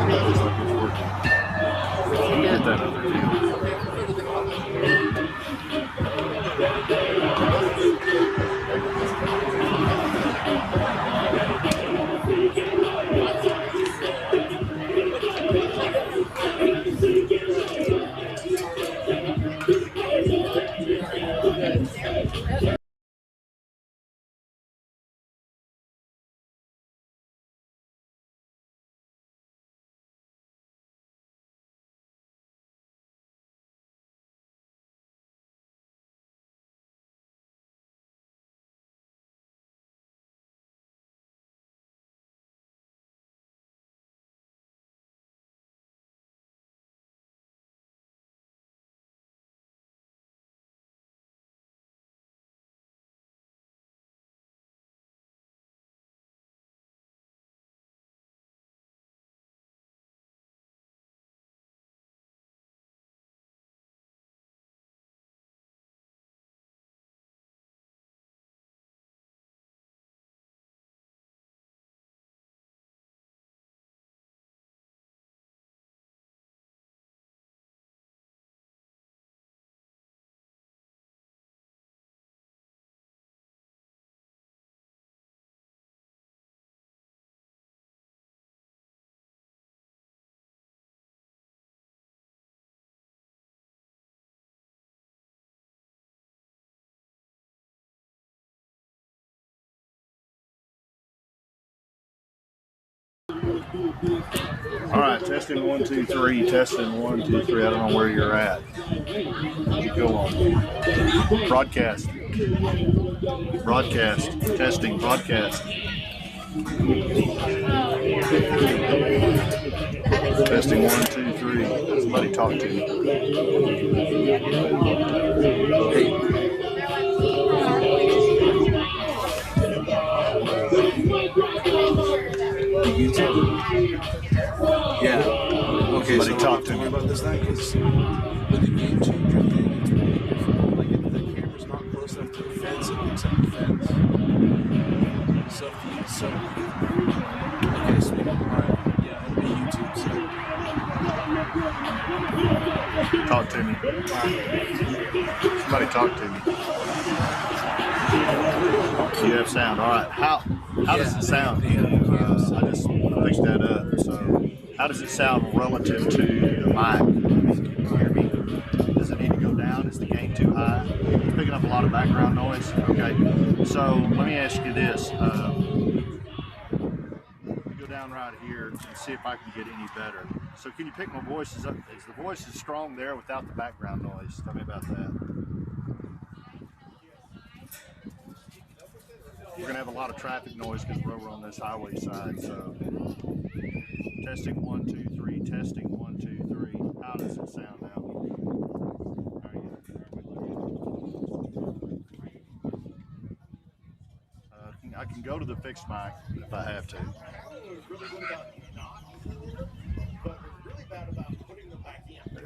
Looks like it's working. Get that other deal. All right, testing 1, 2, 3. Testing 1, 2, 3. I don't know where you're at. Go on. Broadcast. Broadcast. Testing. Broadcast. Testing 1, 2, 3. Somebody talk to me. Hey. YouTube? Yeah. Okay, Somebody talk to me about this thing because with the game changer thing, it's really different. Like if the camera's not close enough to the fence, it looks like the fence. So okay, so yeah, it'll be YouTube. So talk to me. Somebody talk to me. You have sound. All right. How does it sound? I just fixed that up. So how does it sound relative to the mic? Can you hear me? Does it need to go down? Is the gain too high? It's picking up a lot of background noise. Okay. So let me ask you this. Let me go down right here and see if I can get any better. So can you pick my voices up? Is the voice strong there without the background noise? Tell me about that. We're going to have a lot of traffic noise because we're on this highway side. So, testing 1, 2, 3. Testing 1, 2, 3. How does it sound now? I can go to the fixed mic if I have to.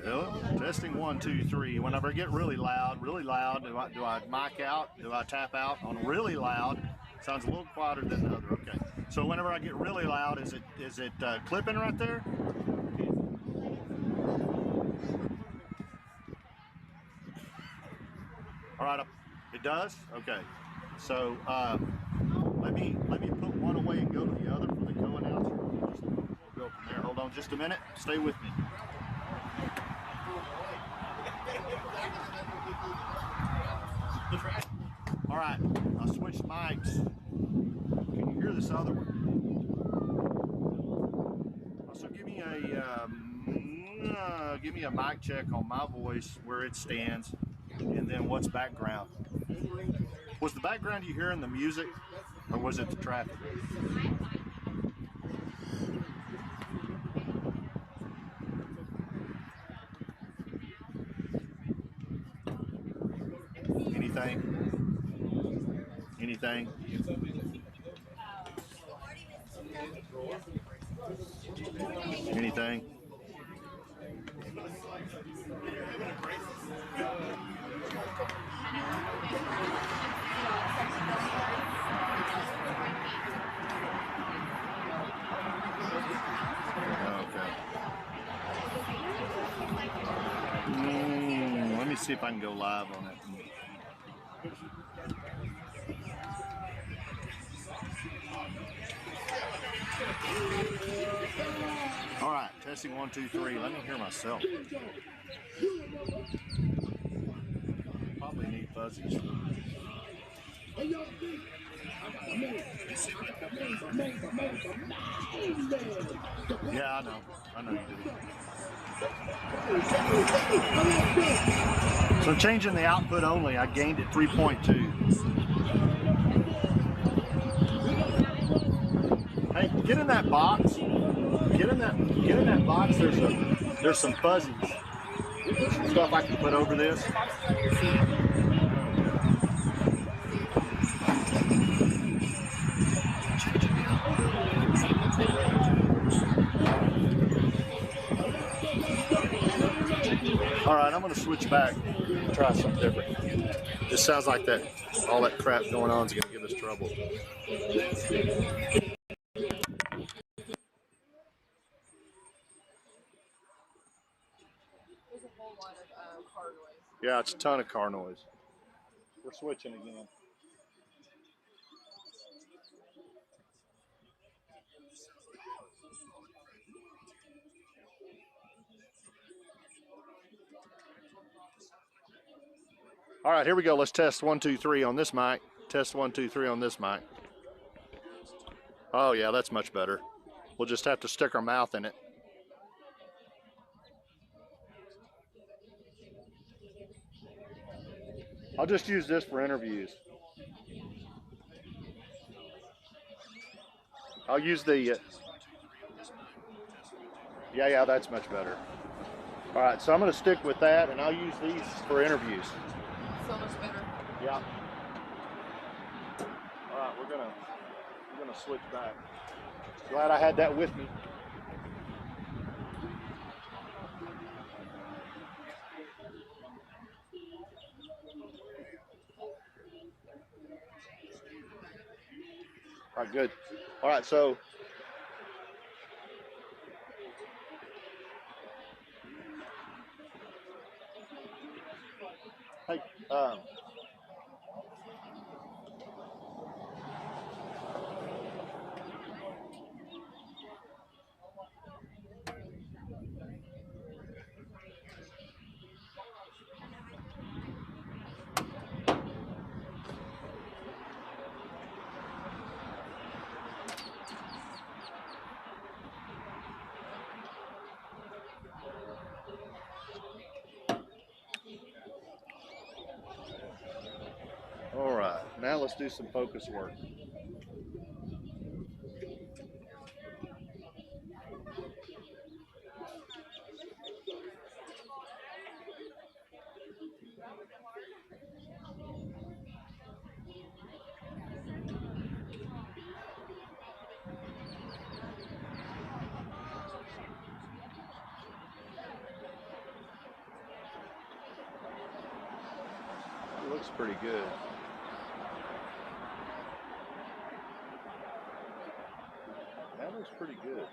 Well, testing 1, 2, 3. Whenever I get really loud, do I mic out? Do I tap out on really loud? Sounds a little quieter than the other. Okay. So whenever I get really loud, is it clipping right there? All right. It does. Okay. So let me put one away and go to the other for the co-announcer. We'll go from there. Hold on just a minute. Stay with me. All right, I switched mics. Can you hear this other one? Also, give me a mic check on my voice, where it stands, and then what's background. Was the background you hearing the music, or was it the traffic? Anything? Anything? Okay. see if I can go live on it. All right, testing 1, 2, 3. Let me hear myself. Probably need fuzzies. Yeah, I know. I know you do. So changing the output only, I gained it 3.2. Hey, get in that box. Get in that box. There's some fuzzies. There's some stuff I can put over this. All right, I'm gonna switch back and try something different. It sounds like that all that crap going on is gonna give us trouble. There's a whole lot of car noise. Yeah, it's a ton of car noise. We're switching again. All right, here we go. Let's test 1, 2, 3 on this mic. Test 1, 2, 3 on this mic. Oh yeah, that's much better. We'll just have to stick our mouth in it. I'll just use this for interviews. I'll use the, yeah, that's much better. All right, so I'm gonna stick with that and I'll use these for interviews. So much better. Yeah. All right, we're gonna switch back. Glad I had that with me. All right, good. All right, so hey, all right, now let's do some focus work. It looks pretty good. That looks pretty good.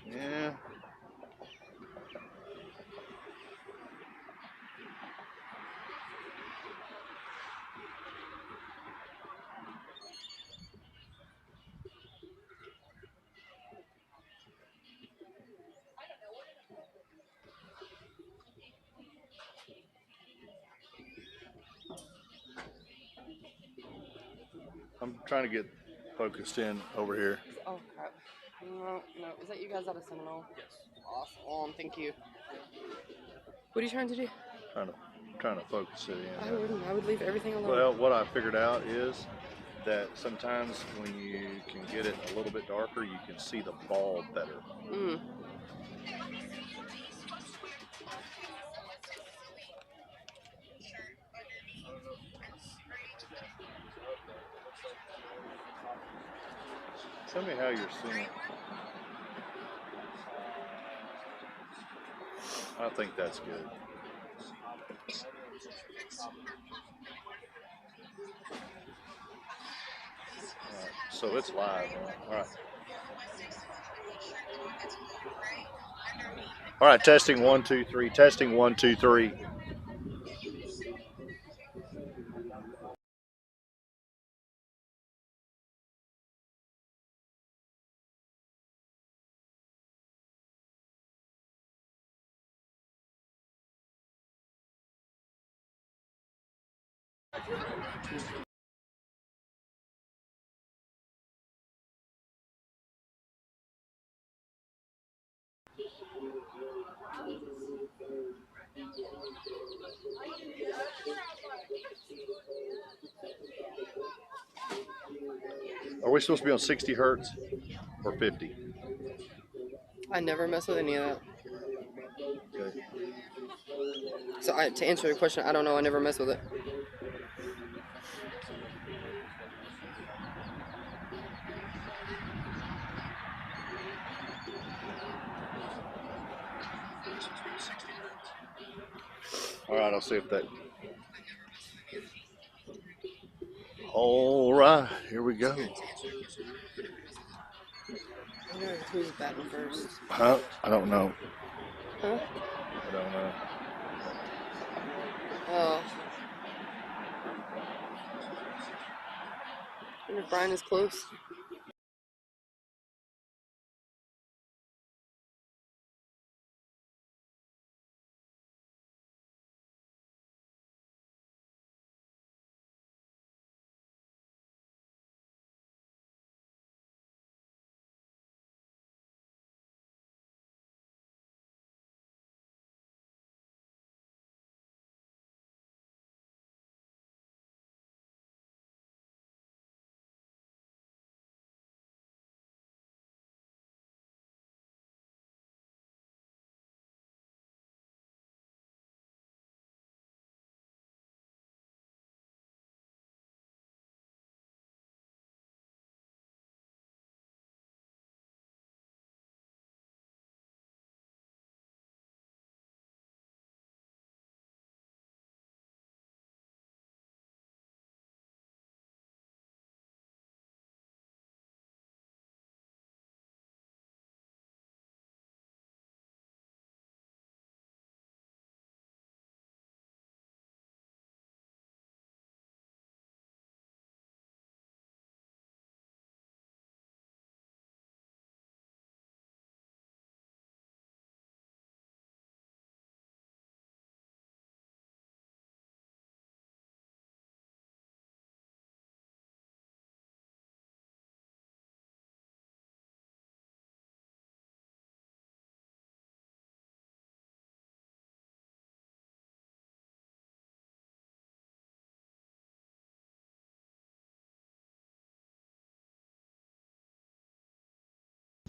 Yeah. I'm trying to get focused in over here. Oh crap. No. Is that you guys out of Seminole? Yes. Awesome. Thank you. What are you trying to do? Trying to focus it in. I wouldn't. I would leave everything alone. Well, what I figured out is that sometimes when you can get it a little bit darker, you can see the ball better. Tell me how you're seeing. I think that's good. All right, so it's live. All right. All right, testing 1, 2, 3. Testing 1, 2, 3. Are we supposed to be on 60 hertz or 50? I never mess with any of that. Okay. So to answer your question, I don't know. I never mess with it. All right, I'll see if that. All right, here we go. Who's batting first? Huh? I don't know. Huh? I don't know. Oh. I wonder if Brian is close.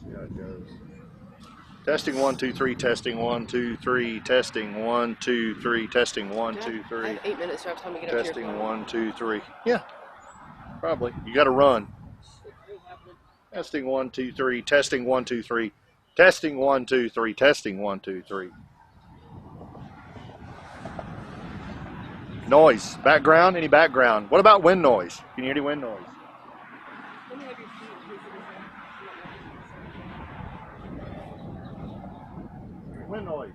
See how it goes. Testing 1, 2, 3. Testing 1, 2, 3. Testing 1, 2, 3. Testing 1, 2, I 3. have 8 minutes. Do I have time to get up here Testing tomorrow? 1, 2, 3. Yeah, probably. You got to run. Testing 1, 2, 3. Testing 1, 2, 3. Testing 1, 2, 3. Testing 1, 2, 3. Noise. Background? Any background? What about wind noise? Can you hear any wind noise? Wind noise.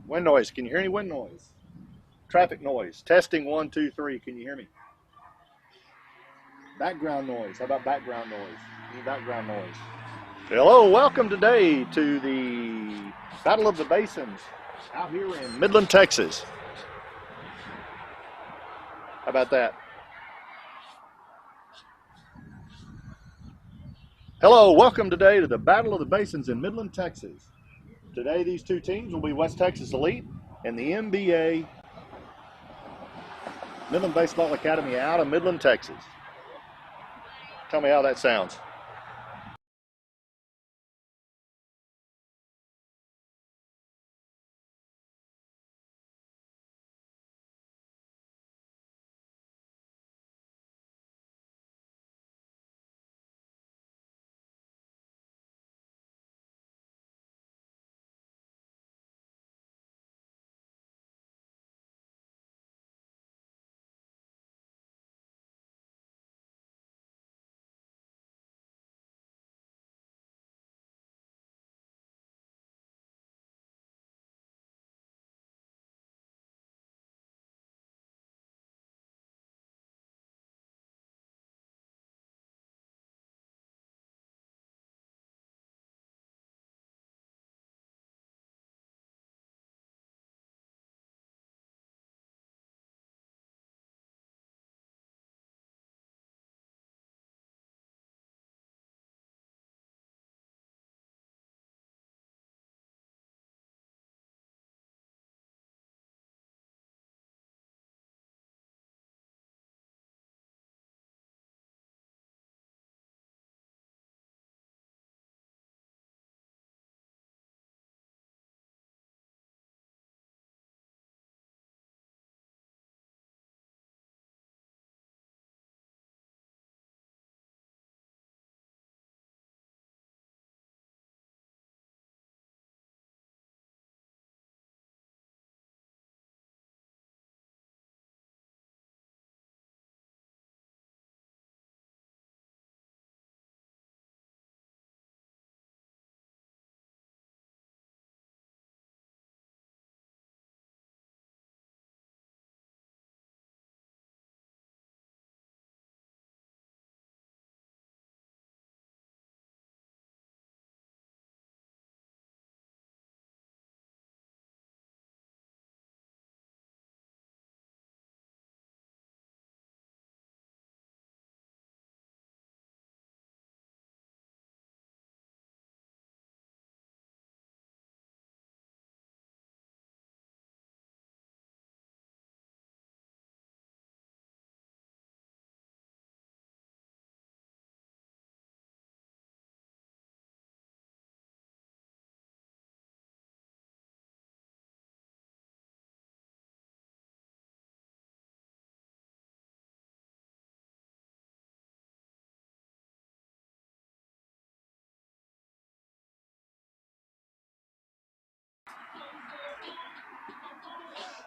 Wind noise. Can you hear any wind noise? Traffic noise. Testing 1, 2, 3. Can you hear me? Background noise. How about background noise? Any background noise? Hello, welcome today to the Battle of the Basins out here in Midland, Texas. How about that? Hello, welcome today to the Battle of the Basins in Midland, Texas. Today, these two teams will be West Texas Elite and the MBA Midland Baseball Academy out of Midland, Texas. Tell me how that sounds.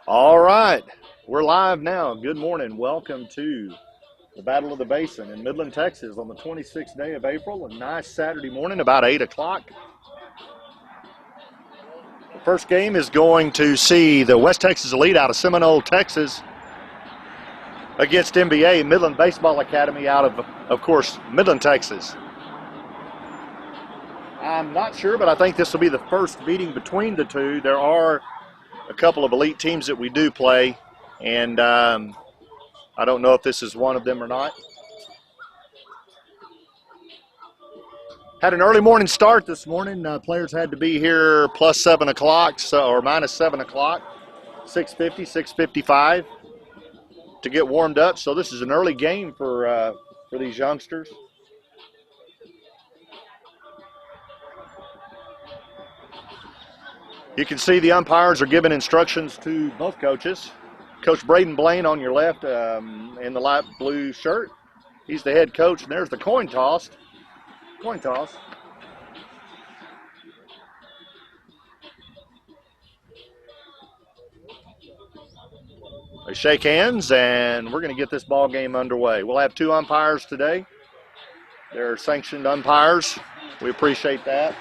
All right, we're live now. Good morning. Welcome to the Battle of the Basin in Midland, Texas on the 26th day of April. A nice Saturday morning, about 8 o'clock. The first game is going to see the West Texas Elite out of Seminole, Texas against MBA, Midland Baseball Academy out of course, Midland, Texas. I'm not sure, but I think this will be the first meeting between the two. There are a couple of elite teams that we do play, and I don't know if this is one of them or not. Had an early morning start this morning. Players had to be here plus 7 o'clock, or minus 7 o'clock, 6:50, 6:55 to get warmed up. So this is an early game for these youngsters. You can see the umpires are giving instructions to both coaches. Coach Braden Blaine on your left in the light blue shirt. He's the head coach, and there's the coin toss. Coin toss. They shake hands, and we're going to get this ball game underway. We'll have 2 umpires today. They're sanctioned umpires. We appreciate that.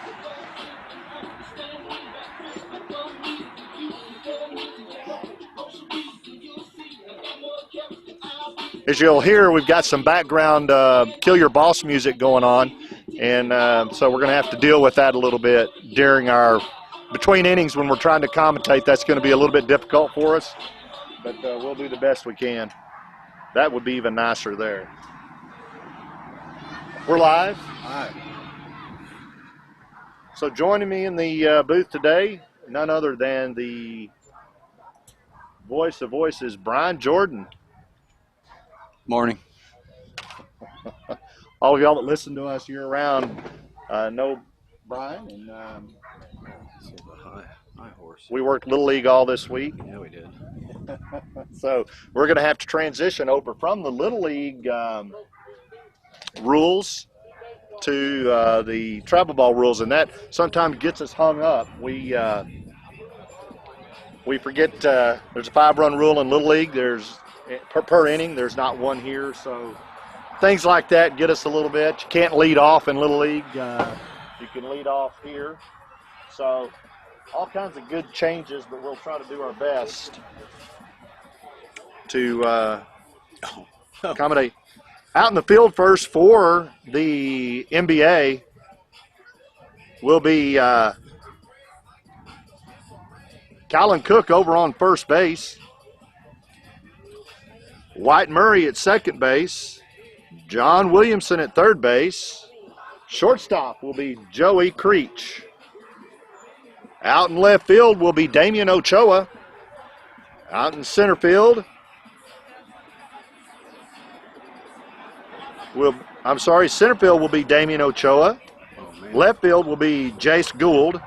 As you'll hear, we've got some background Kill Your Boss music going on, and so we're going to have to deal with that a little bit during our between innings when we're trying to commentate. That's going to be a little bit difficult for us, but we'll do the best we can. That would be even nicer there. We're live. Hi. So joining me in the booth today, none other than the voice of voices, Brian Jordan. Morning. All of y'all that listen to us year-round know Brian, and Hi, horse. we worked Little League all this week. Yeah, we did. So we're going to have to transition over from the Little League rules to the travel ball rules, and that sometimes gets us hung up. We forget there's a 5-run rule in Little League. There's per inning. There's not one here, so things like that get us a little bit. You can't lead off in Little League. You can lead off here. So all kinds of good changes, but we'll try to do our best to accommodate. Out in the field first for the NBA will be Colin Cook over on first base. White Murray at second base. John Williamson at third base. Shortstop will be Joey Creech. Out in left field will be Damian Ochoa. Out in center field center field will be Damian Ochoa. Left field will be Jace Gould.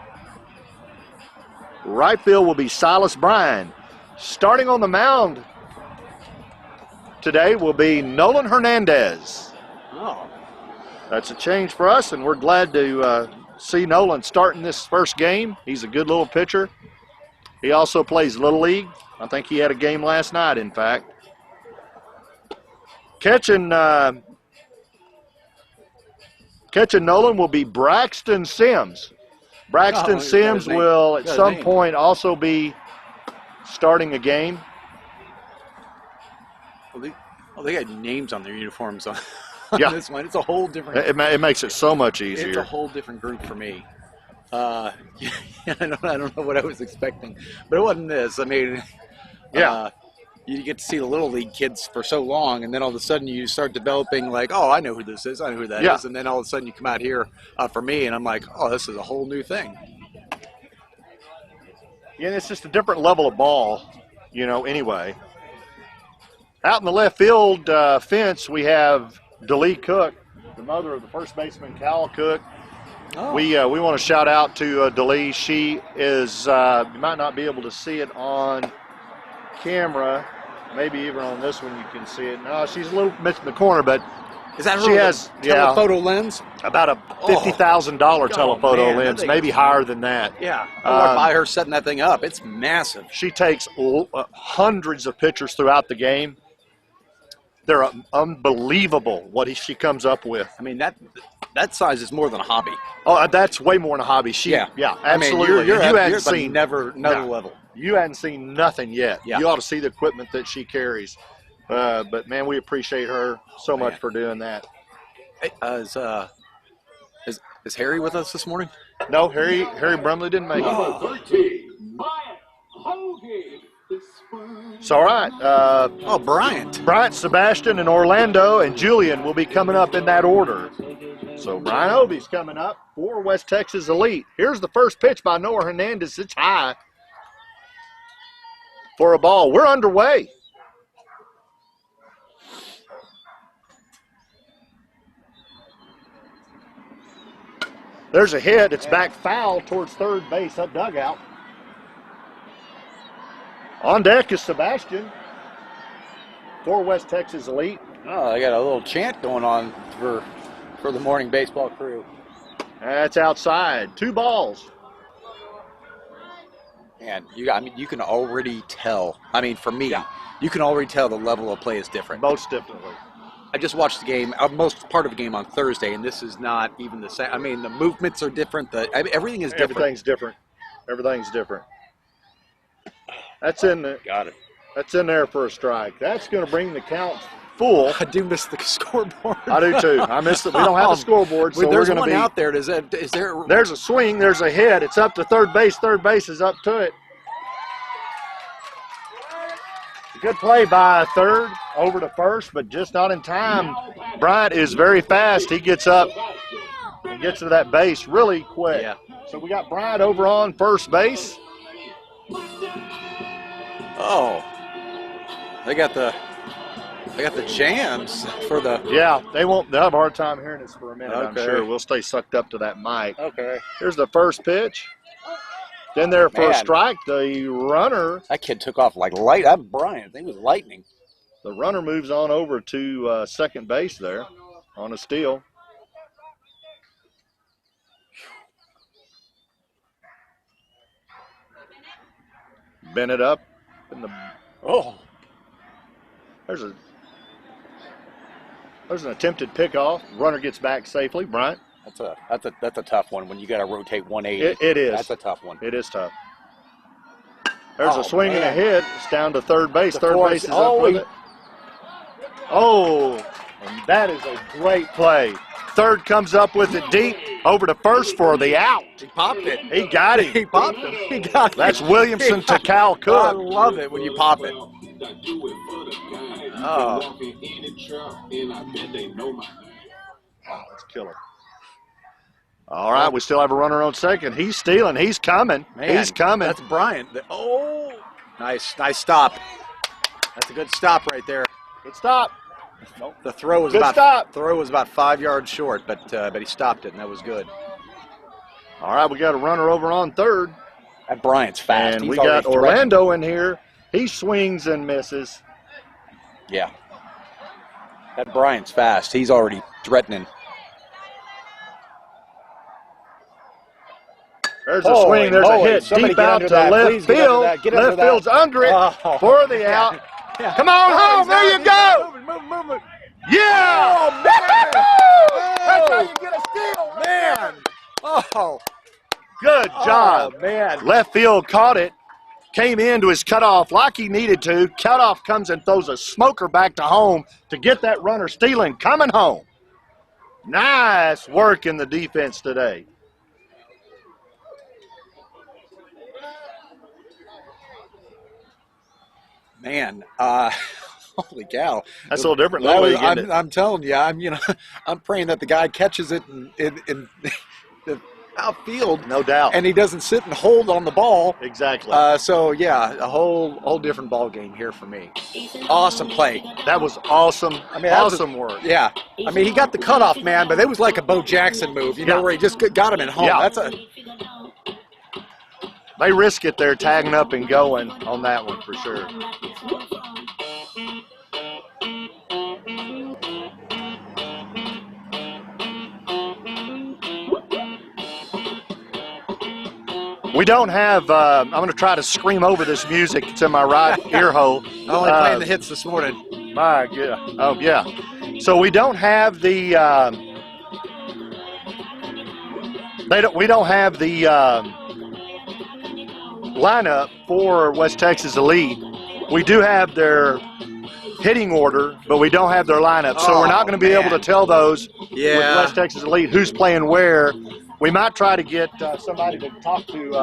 Right field will be Silas Bryan. Starting on the mound today will be Nolan Hernandez. Oh. That's a change for us, and we're glad to see Nolan starting this first game. He's a good little pitcher. He also plays Little League. I think he had a game last night, in fact. Catching Nolan will be Braxton Sims. Braxton Sims will at some point also be starting a game. Well, they got names on their uniforms on Yeah. this one. It's a whole different. It makes it so much It's easier. a whole different group for me. I don't know what I was expecting, but it wasn't this. I mean, Yeah. You get to see the Little League kids for so long, and then all of a sudden you start developing like, oh, I know who this is, I know who that is, and then all of a sudden you come out here for me, and I'm like, oh, this is a whole new thing. Yeah, it's just a different level of ball, anyway. Out in the left field fence, we have Delee Cook, the mother of the first baseman, Cal Cook. Oh. We want to shout out to Delee. She is, you might not be able to see it on camera. Maybe even on this one you can see it. No, she's a little bit in the corner, but Is that her She has, telephoto lens? about a $50,000 telephoto man, that lens, thing maybe is- higher than that. Yeah. I walked by her setting that thing up. It's massive. She takes hundreds of pictures throughout the game. They're unbelievable what she comes up with. I mean, that size is more than a hobby. Oh, that's way more than a hobby. Absolutely. I mean, you're you at hadn't the seen another No. level. You hadn't seen nothing yet. Yeah. You ought to see the equipment that she carries. But man, we appreciate her so much Man. for doing that. Hey, is Harry with us this morning? No, Harry Brumley didn't make it. 13, Bryant Hoagie. It's all right. Oh, Bryant. Bryant, Sebastian, and Orlando and Julian will be coming up in that order. So Brian Obie's coming up for West Texas Elite. Here's the first pitch by Noah Hernandez. It's high for a ball. We're underway. There's a hit. It's back foul towards third base, up dugout. On deck is Sebastian for West Texas Elite. Oh, they got a little chant going on for the morning baseball crew. That's outside. 2 balls. And you can already tell. I mean, for me, you can already tell the level of play is different. Most definitely. I just watched the game, most part of the game on Thursday, and this is not even the same. I mean, the movements are different. Everything is different. Everything's different. Everything's different. That's in there. Got it. That's in there for a strike. That's going to bring the count full. I do miss the scoreboard. I do too. I missed it. We don't have a scoreboard, so There's we're going one to be out there. Is there? There's a swing. There's a hit. It's up to third base. Third base is up to it. Good play by third over to first, but just not in time. Bryant is very fast. He gets up and gets to that base really quick. Yeah. So we got Bryant over on first base. Oh, they got the jams for the. Yeah, they'll have a hard time hearing us for a minute, I'm Okay. sure. We'll stay sucked up to that mic. Okay. Here's the first pitch. Then there for a Man. strike. The runner Took off like light. That Bryant thing was lightning. moves on over to second base there on a steal. Bennett up in the there's an attempted pickoff. Runner gets back safely. Bryant. That's a tough one when you got to rotate 180. It is. That's a tough one. It is tough. There's Oh, a swing and a man. hit. It's down to third base. The Third force- base is oh, up with he- it. Oh, and that is a great play. Third comes up with it deep over to first for the out. He popped it. He got him. He popped him. He got it. That's Williamson to Cal I Cook. love it when you pop it. Oh. Wow, that's killer. All right, we still have a runner on second. He's stealing. He's coming. Man, He's coming. That's Bryant. Oh, nice stop. That's a good stop right there. Good stop. The throw was Good stop. about 5 yards short, but he stopped it, and that was good. All right, we got a runner over on third. That Bryant's fast. And He's we already got Orlando in here. He swings and misses. Yeah. That Bryant's fast. He's already threatening. There's a swing. There's a hit somebody deep get out under to that. left Please get under field. that. Get under Left that. field's under it Oh. for the out. Come on home. There you go. Move. Yeah. Oh, man. That's how you get a steal. Man. Oh, Good job. Oh, man. Left field caught it. Came into his cutoff like he needed to. Cutoff comes and throws a smoker back to home to get that runner stealing, coming home. Nice work in the defense today. Man. Holy cow. That's a little different than That the way was- you get it. I'm telling you, I'm praying that the guy catches it in the outfield, No doubt. and he doesn't sit and hold on the ball. Exactly. So yeah, a whole different ball game here for me. Awesome play. That was awesome. I mean, that was- awesome work. Yeah, I mean he got the cutoff, man, but it was like a Bo Jackson move, Yeah. where he just got him at home. Yeah. That's a They risk it there, tagging up and going on that one for sure. We don't have, I'm going to try to scream over this music. It's in my right ear hole. Only playing the hits this morning. My, yeah. Oh, yeah. So we don't have the, we don't have the lineup for West Texas Elite. We do have their hitting order, but we don't have their lineup. So we're not going to be able to tell those with West Texas Elite who's playing where. We might try to get somebody to talk to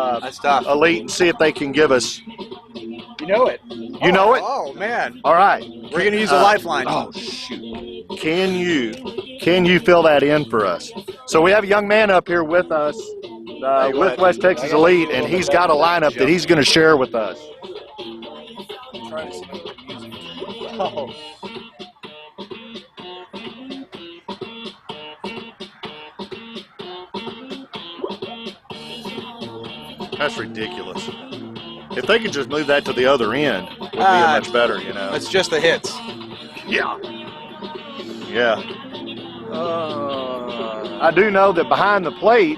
Elite and see if they can give us. You know it. You know it? Oh, man. All right. We're going to use a lifeline. Oh, shoot. Can you fill that in for us? So we have a young man up here with us with West Texas Elite, and he's got a lineup that he's going to share with us. Try to see the music. Oh. That's ridiculous. If they could just move that to the other end, it would be much better, you know. It's just the hits. Yeah. Yeah. I do know that behind the plate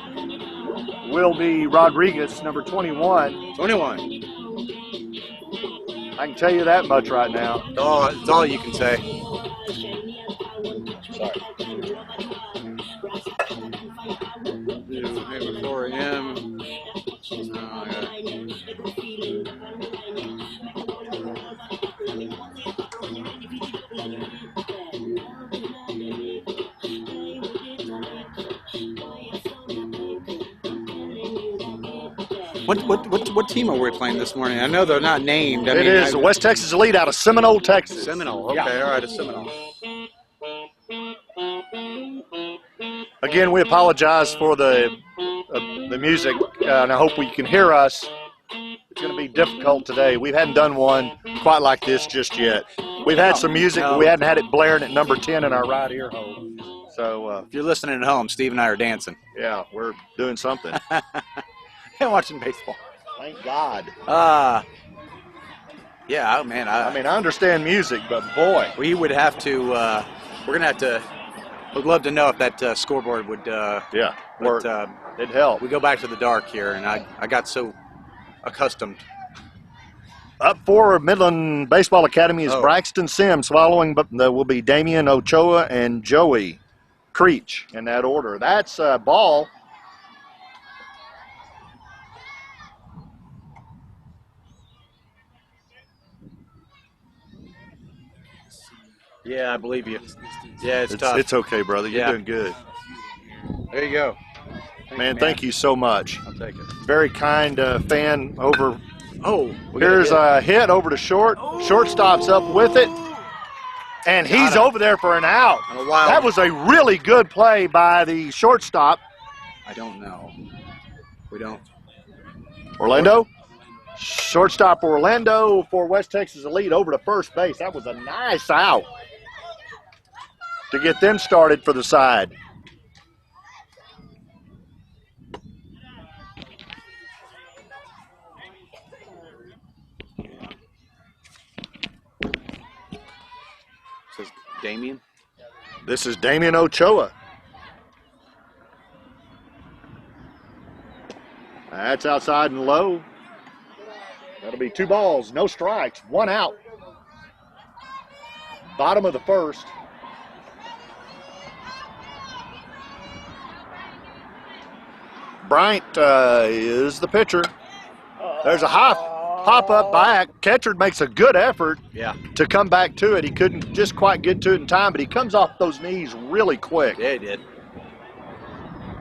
will be Rodriguez, number 21. 21. I can tell you that much right now. Oh, it's all you can say. Sorry. 4 a.m. What team are we playing this morning? I know they're not named. It is West Texas Elite out of Seminole, Texas. Seminole. Okay, Yeah. all right, a Seminole. Again, we apologize for the music, and I hope we can hear us. It's going to be difficult today. We hadn't done one quite like this just yet. We've had some music, but we hadn't had it blaring at number 10 in our right ear hole. So, If you're listening at home, Steve and I are dancing. yeah, we're doing something. And watching baseball. Thank God. Yeah, man. I mean, I understand music, but boy. We would have to. We're gonna have to. Would love to know if that scoreboard would. Yeah, But, it'd help. we go back to the dark here, and I got so accustomed. Up for Midland Baseball Academy is Braxton Sims. Following, but there will be Damian Ochoa and Joey Creech in that order. That's a ball. Yeah, I believe you. Yeah, it's tough. It's okay, brother. You're Yeah. doing good. There you go. Man, thank you so much. I'll take it. Very kind fan over. Oh, Here's a hit over to short. Shortstop's up with it. And he's over there for an out. On a wild- That was a really good play by the shortstop. I don't know. We don't. Orlando. Shortstop Orlando for West Texas Elite over to first base. That was a nice out to get them started for the side. Says Damien. This is Damian Ochoa. That's outside and low. That'll be 2 balls, no strikes, 1 out. Bottom of the first. Bryant is the pitcher. There's a high pop-up back. Catcher makes a good effort to come back to it. He couldn't just quite get to it in time, but he comes off those knees really quick. Yeah, he did.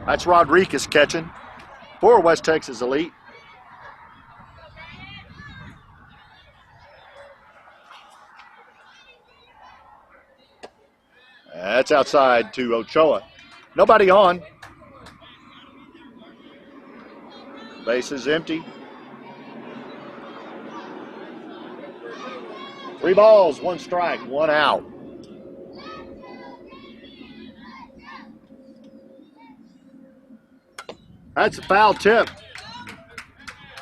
That's Rodriguez catching for West Texas Elite. That's outside to Ochoa. Nobody on. Base is empty. 3 balls, 1 strike, 1 out. That's a foul tip.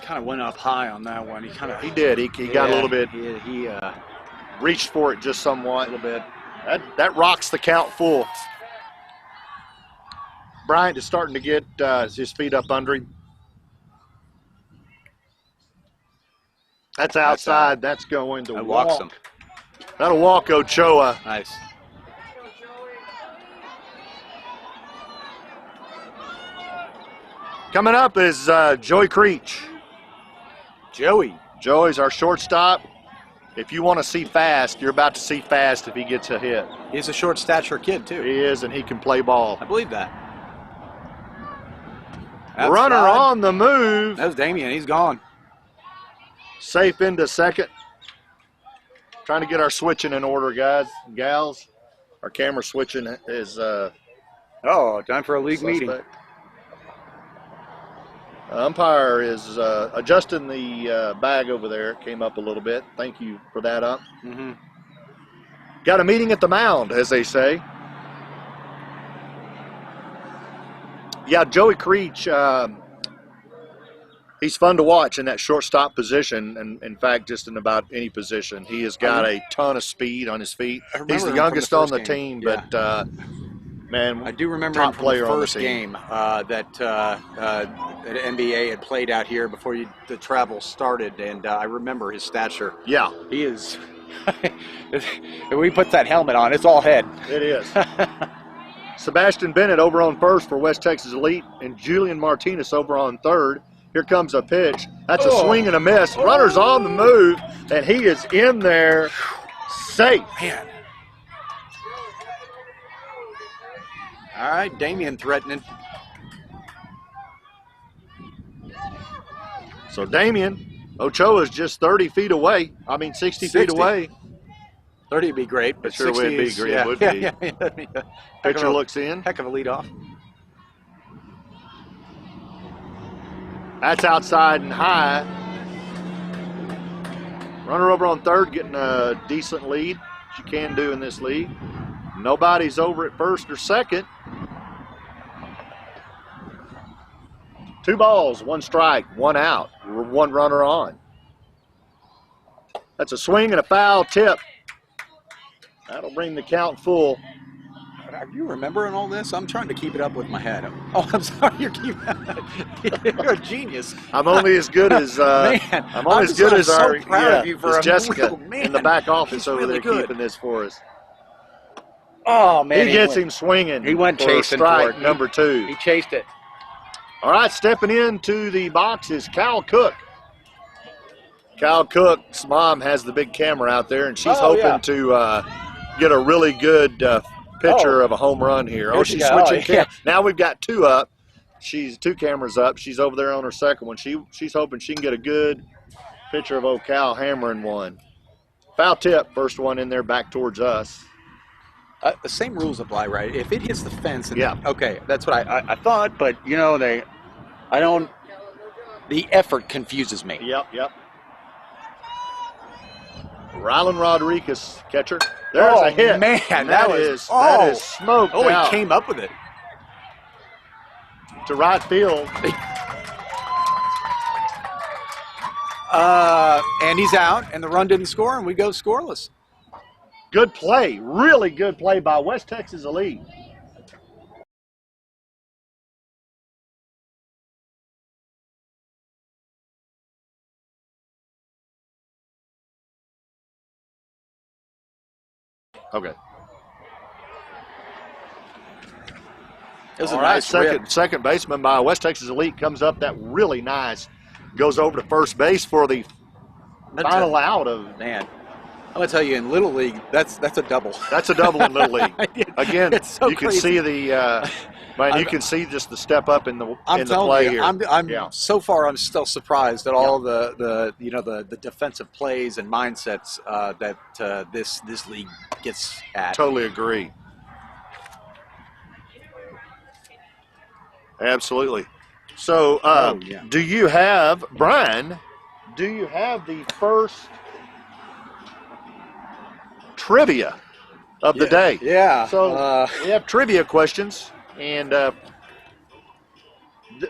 Kind of went up high on that one. He did. He got a little bit, He reached for it just somewhat. a little bit. That rocks the count full. Bryant is starting to get his feet up under him. That's outside. That's going to I walk. walks him. That'll walk Ochoa. Nice. Coming up is Joey Creech. Joey. Joey's our shortstop. If you want to see fast, you're about to see fast if he gets a hit. He's a short stature kid, too. He is, and he can play ball. I believe that. Runner Outside. on the move. That was Damien. He's gone. Safe into second. Trying to get our switching in order, guys, gals. Our camera switching is Oh, time for a league meeting. suspect. Umpire is adjusting the bag over there. Came up a little bit. Thank you for that, Ump. Mm-hmm. Got a meeting at the mound, as they say. Yeah, Joey Creech, he's fun to watch in that shortstop position, and in fact, just in about any position. He has got a ton of speed on his feet. remember He's him the from youngest the on first the game. team, but man, I do remember top him from player the on the first team. game that NBA had played out here before the travel started, and I remember his stature. Yeah, He is. If we put that helmet on, it's all head. it is. Sebastian Bennett over on first for West Texas Elite, and Julian Martinez over on third. Here comes a pitch. That's a swing and a miss. Runner's on the move, and he is in there safe. Man. All right, Damien threatening. So Damien, Ochoa is just 30 feet away. I mean, 60 feet 60. away. 30 would be great, but It sure 60 would be is, great. Yeah, It would yeah, be. yeah, yeah, that'd be a heck Pitcher of a- looks in. Heck of a leadoff. That's outside and high. Runner over on third, getting a decent lead, which you can do in this league. Nobody's over at first or second. 2 balls, 1 strike, 1 out, 1 runner on. That's a swing and a foul tip. That'll bring the count full. Are you remembering all this? I'm trying to keep it up with my head. Oh, I'm sorry. You're a genius. I'm only as good as Man, I'm only as good as so our proud of you for as a Jessica real man. in the back office He's over really there good. keeping this for us. Oh man, He gets went- him swinging. he went for chasing for strike it. number 2. He chased it. All right, stepping into the box is Cal Cook. Cal Cook's mom has the big camera out there, and she's Oh, hoping yeah. to get a really good picture of a home run here. Here She's she go. switching. Oh, yeah. Now we've got 2 up. She's 2 cameras up. She's over there on her second one. She's hoping she can get a good picture of Cal hammering one. Foul tip, first one in there back towards us. The same rules apply, right? If it hits the fence, and Yeah. okay, that's what I thought. But you know, I don't. The effort confuses me. Yep. Rylan Rodriguez, catcher. There's Oh, a hit. man, And that that is smoked Oh, out he came up with it. to right field. And he's out, and the run didn't score, and we go scoreless. Good play. Really good play by West Texas Elite. Okay. It was a All right, nice rip. second baseman by West Texas Elite comes up. That really nice. Goes over to first base for the final out of. Man, I'm gonna tell you, in Little League, that's a double. That's a double in Little League. Again, It's so you can crazy. see the man. You can see just the step up in the I'm in the telling play you, here. I'm Yeah. so far I'm still surprised at all the defensive plays and mindsets that this league gets at. Totally agree. Absolutely. So, yeah. do you have, Brian, do you have the first trivia of the day? Yeah. So, we have trivia questions, and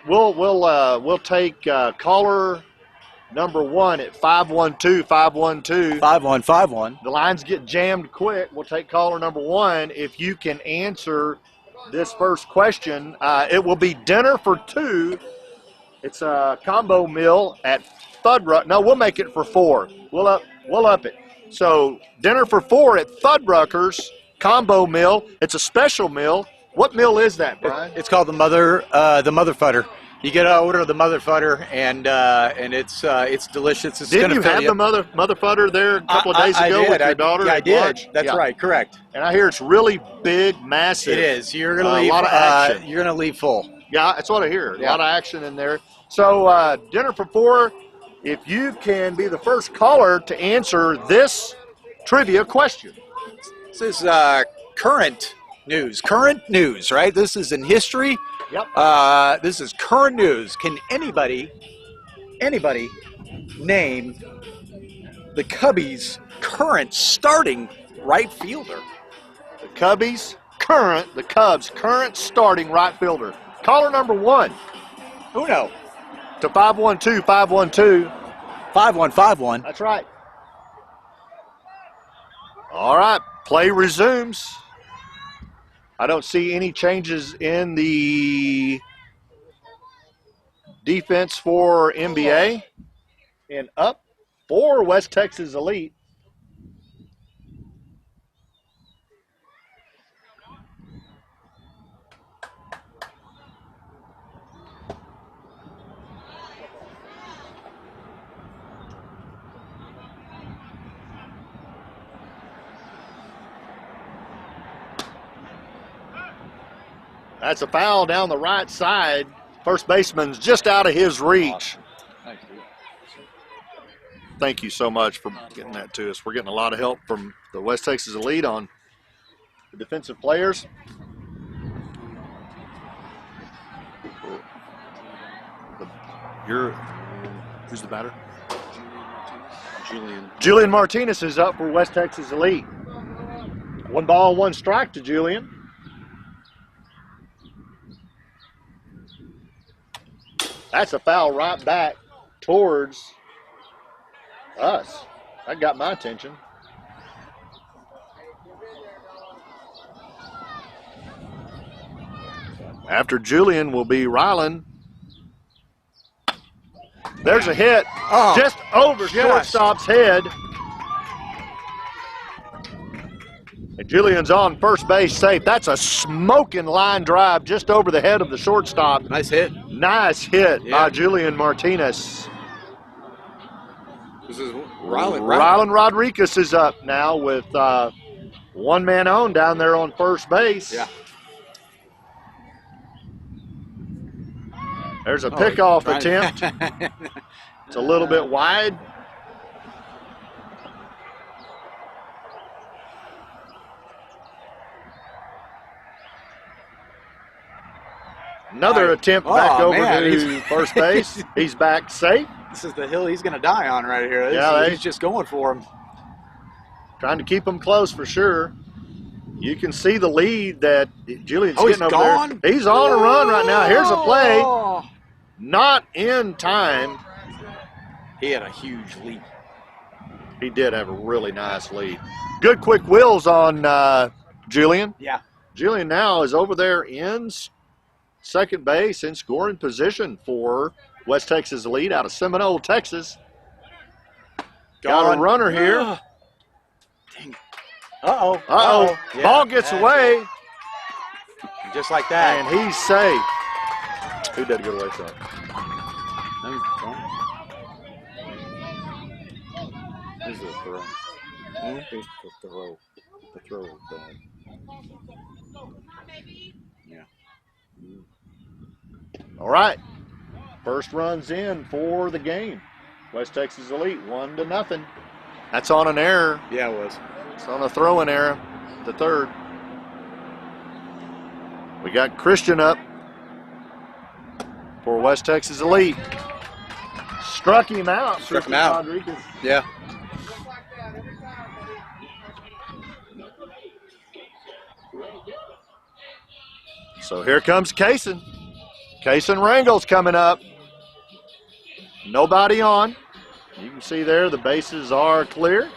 we'll take caller number 1 at 512-512. 5151. The lines get jammed quick. We'll take caller number 1. If you can answer this first question, it will be dinner for 2. It's a combo meal at Fuddruckers. No, we'll make it for 4. We'll up it. So dinner for 4 at Fuddruckers combo meal. It's a special meal. What meal is that, Brian? It's called the Mother Fudder. You get an order of the Mother Fudder, and it's delicious. It's Didn't you have the Mother Fudder there a couple of days ago with your daughter? Yeah, I at did. lunch? That's Yeah. right. Correct. And I hear it's really big, massive. It is. You're gonna leave. A lot of action. You're gonna leave full. Yeah, that's what I hear. Yeah. A lot of action in there. So dinner for 4. If you can be the first caller to answer this trivia question. This is current news, right? This is in history. Yep. This is current news. Can anybody name the Cubbies' current starting right fielder? The Cubs' current starting right fielder. Caller number 1 Uno. to 512-512. 5151. That's right. All right, play resumes. I don't see any changes in the defense for NBA. And up for West Texas Elite. That's a foul down the right side. First baseman's just out of his reach. Thank you so much for getting that to us. We're getting a lot of help from the West Texas Elite on the defensive players. Who's the batter? Julian Martinez is up for West Texas Elite. 1 ball, 1 strike to Julian. That's a foul right back towards us. That got my attention. After Julian will be Rylan. There's a hit just over shortstop's head. And Julian's on first base safe. That's a smoking line drive just over the head of the shortstop. Nice hit. Nice hit by Julian Martinez. This is Rylan Rodriguez is up now with 1 man on down there on first base. Yeah. There's a pickoff attempt. It's a little bit wide. Another attempt back over to first base. He's back safe. This is the hill he's going to die on right here. He's just going for him. Trying to keep him close for sure. You can see the lead that Julian's getting over gone? there. He's on a run right now. Here's a play. Not in time. He had a huge lead. He did have a really nice lead. Good quick wheels on Julian. Yeah. Julian now is over there in second base in scoring position for West Texas Elite out of Seminole, Texas. Got a runner here. Dang it. Uh-oh. Uh-oh. Yeah, Ball gets away. Just like that. And he's safe. Who did get away from? This is a throw. The throw is bad. Yeah. All right. First run's in for the game. West Texas Elite, 1-0. That's on an error. Yeah, it was. It's on a throwing error, the third. We got Christian up for West Texas Elite. Struck him out. Struck him out. Rodriguez. Yeah. So here comes Kaysen. Kaysen Rangel's coming up. Nobody on. You can see there the bases are clear.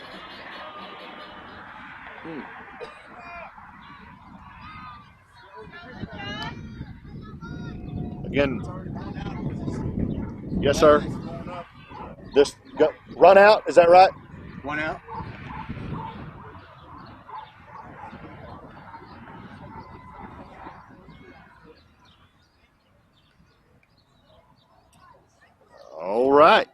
Again, yes, sir. Run out. Is that right? 1 out. All right.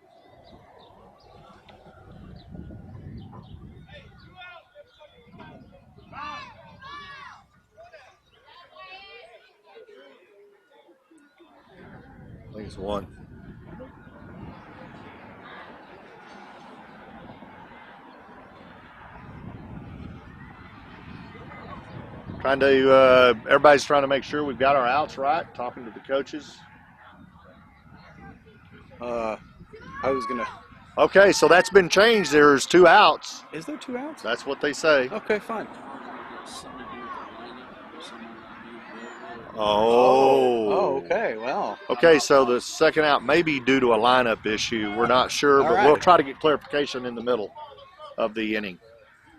I think it's 1. Everybody's trying to make sure we've got our outs right, talking to the coaches. I was gonna. Okay, so that's been changed. There's 2 outs. Is there 2 outs? That's what they say. Okay, fine. Oh. Okay. Well. Okay, so the second out may be due to a lineup issue. We're not sure, but All right. we'll try to get clarification in the middle of the inning.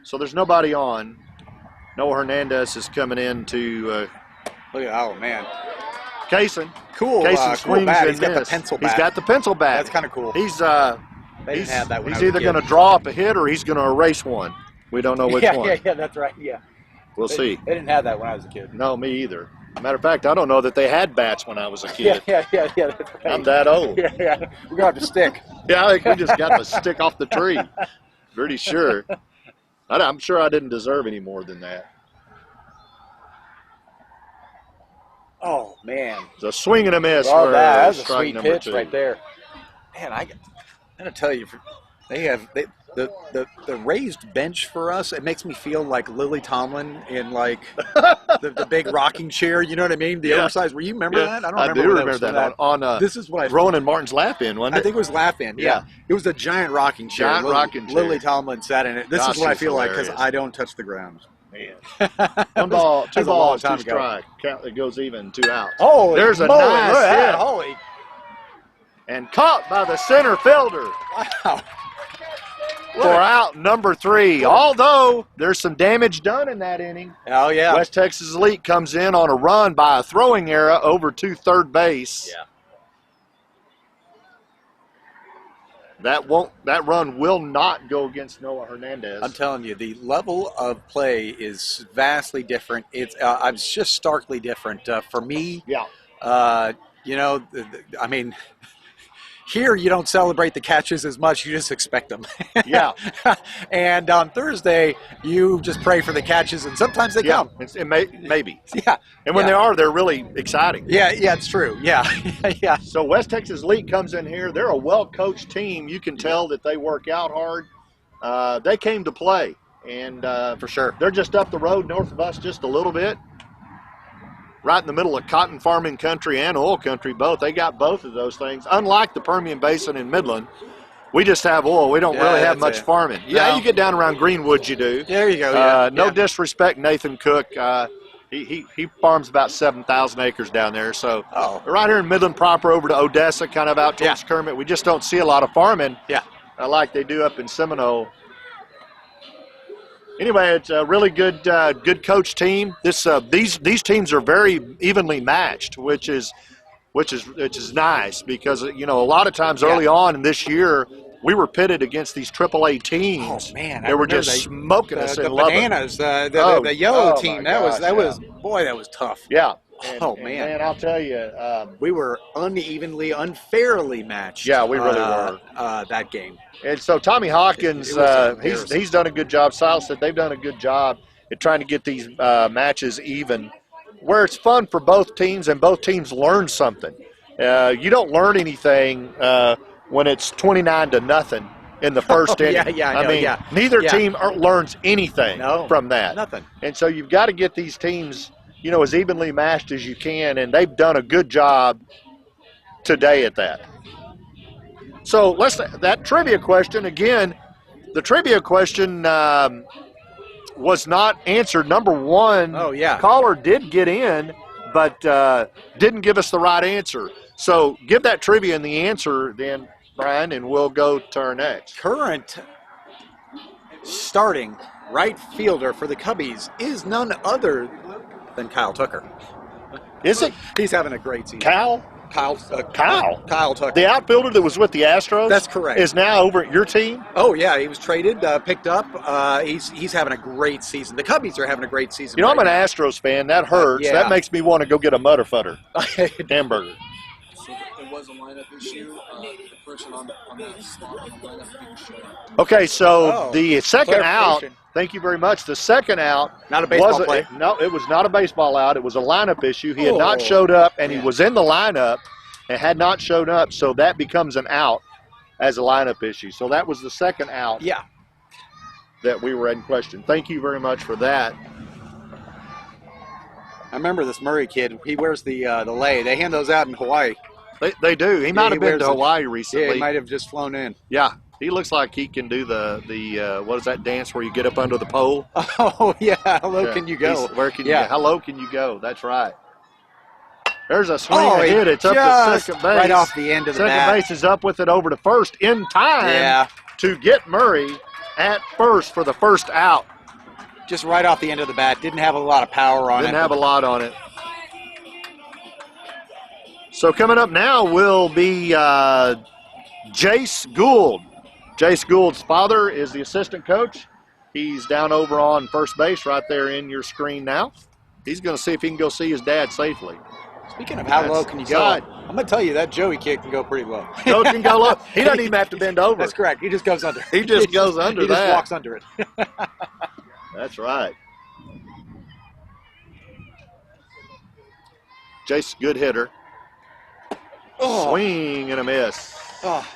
So there's nobody on. Noah Hernandez is coming in to Look at. Oh man. Kaysen. Cool. Kaysen Cool swings bat. and He's got the misses. pencil He's bat. got the pencil bat. That's kind of cool. He's They didn't have that when I he's was a either kid. going to draw up a hit or he's going to erase one. We don't know which one. Yeah. That's right. Yeah. We'll see. They didn't have that when I was a kid. No, me either. Matter of fact, I don't know that they had bats when I was a kid. Yeah. That's right. I'm that old. Yeah. We're gonna have to stick. Yeah, I think we just got the stick off the tree. Pretty sure. I'm sure I didn't deserve any more than that. Oh man. It's a swing and a miss Oh, for that was a strike sweet number pitch 2. right there. Man, I gotta tell you, the raised bench for us. It makes me feel like Lily Tomlin in like the big rocking chair. You know what I mean? The Yeah. oversized. Were you remember Yeah, that? I don't I remember. do where remember was that from on this is what I. Rowan and Martin's lap in, wasn't it? I think it was Laugh-In. Yeah. It was a giant rocking chair. Giant rocking chair. Lily Tomlin sat in it. This Gosh, is what I she's feel like because hilarious. I don't touch the ground. Man. 1 ball, 2 That's a long balls, 2 time ago. strike. Count, it goes even, 2 outs. Oh, There's a moly, nice look at that. hit. Holy And caught by the center fielder wow! for out number 3. Although there's some damage done in that inning. Oh yeah. West Texas Elite comes in on a run by a throwing error over to third base. Yeah. That run will not go against Noah Hernandez. I'm telling you, the level of play is vastly different. I'm just starkly different for me. Yeah. I mean, here you don't celebrate the catches as much; you just expect them. Yeah. And on Thursday, you just pray for the catches, and sometimes they come. Maybe. Yeah. And when Yeah. they are, they're really exciting. Yeah, it's true. Yeah, yeah. So West Texas Elite comes in here. They're a well-coached team. You can tell that they work out hard. They came to play, and For sure. they're just up the road north of us just a little bit. Right in the middle of cotton farming country and oil country, both. They got both of those things. Unlike the Permian Basin in Midland, we just have oil. We don't really have that's much it. farming. Yeah, No. you get down around Greenwood, you do. There you go. Yeah. No yeah. disrespect, Nathan Cook. He farms about 7,000 acres down there. So Oh. right here in Midland proper over to Odessa, kind of out towards Kermit, we just don't see a lot of farming Yeah. like they do up in Seminole. Anyway, it's a really good coach team. These teams are very evenly matched, which is nice because a lot of times early on in this year we were pitted against these AAA teams. Oh man, they were just smoking us the in Lubbock. bananas, the yellow team. my That gosh, was was tough. Yeah. Oh, And, man. I'll tell you. We were unevenly, unfairly matched. Yeah, we really were. That game. And so Tommy Hawkins, It was embarrassing. he's done a good job. Silas said they've done a good job at trying to get these matches even, where it's fun for both teams and both teams learn something. You don't learn anything when it's 29-0 in the first inning. yeah, I know, mean, yeah. neither Yeah. team learns anything No, from that. nothing. And so you've got to get these teams, as evenly matched as you can, and they've done a good job today at that. So that trivia question again. The trivia question was not answered. Number 1, Oh, yeah. caller did get in, but didn't give us the right answer. So give that trivia and the answer then, Brian, and we'll go to our next. Current starting right fielder for the Cubbies is none other than Kyle Tucker. Is it He's having a great season. Cal? Kyle Tucker. The outfielder that was with the Astros. That's correct. Is now over at your team. Oh yeah, he was traded, picked up. He's having a great season. The Cubbies are having a great season. You know, I'm an Astros fan. That hurts. Yeah. That makes me want to go get a Mutterfutter hamburger. So it was a lineup issue. The person on that slot on the lineup didn't show up. Okay, so Oh, the second out. clarification. Thank you very much. The second out. Not a baseball wasn't- play. No, it was not a baseball out. It was a lineup issue. He had not Oh. showed up, and Yeah. he was in the lineup and had not shown up. So that becomes an out as a lineup issue. So that was the second out Yeah. that we were in question. Thank you very much for that. I remember this Murray kid. He wears the lei. They hand those out in Hawaii. They do. He might he have been wears to it. Hawaii Yeah, recently. he might have just flown in. Yeah, he looks like he can do the what is that dance where you get up under the pole? Oh yeah. How low Yeah. can you go? Where can Yeah. you? How low can you go? That's right. There's a swing Oh, and he hit. It's up to just second base. right off the end of the Second bat. base is up with it over to first in time Yeah. to get Murray at first for the first out. Just right off the end of the bat. Didn't have a lot of power on Didn't it. have a lot on it. So coming up now will be Jace Gould. Jace Gould's father is the assistant coach. He's down over on first base right there in your screen now. He's going to see if he can go see his dad safely. Speaking of how That's low can you go, side. I'm going to tell you that Joey kid can go pretty low. Coach can go low. He doesn't even have to bend over. That's correct. He just goes under. He just goes under He that. just walks under it. That's right. Jace, good hitter. Oh. Swing and a miss. Oh.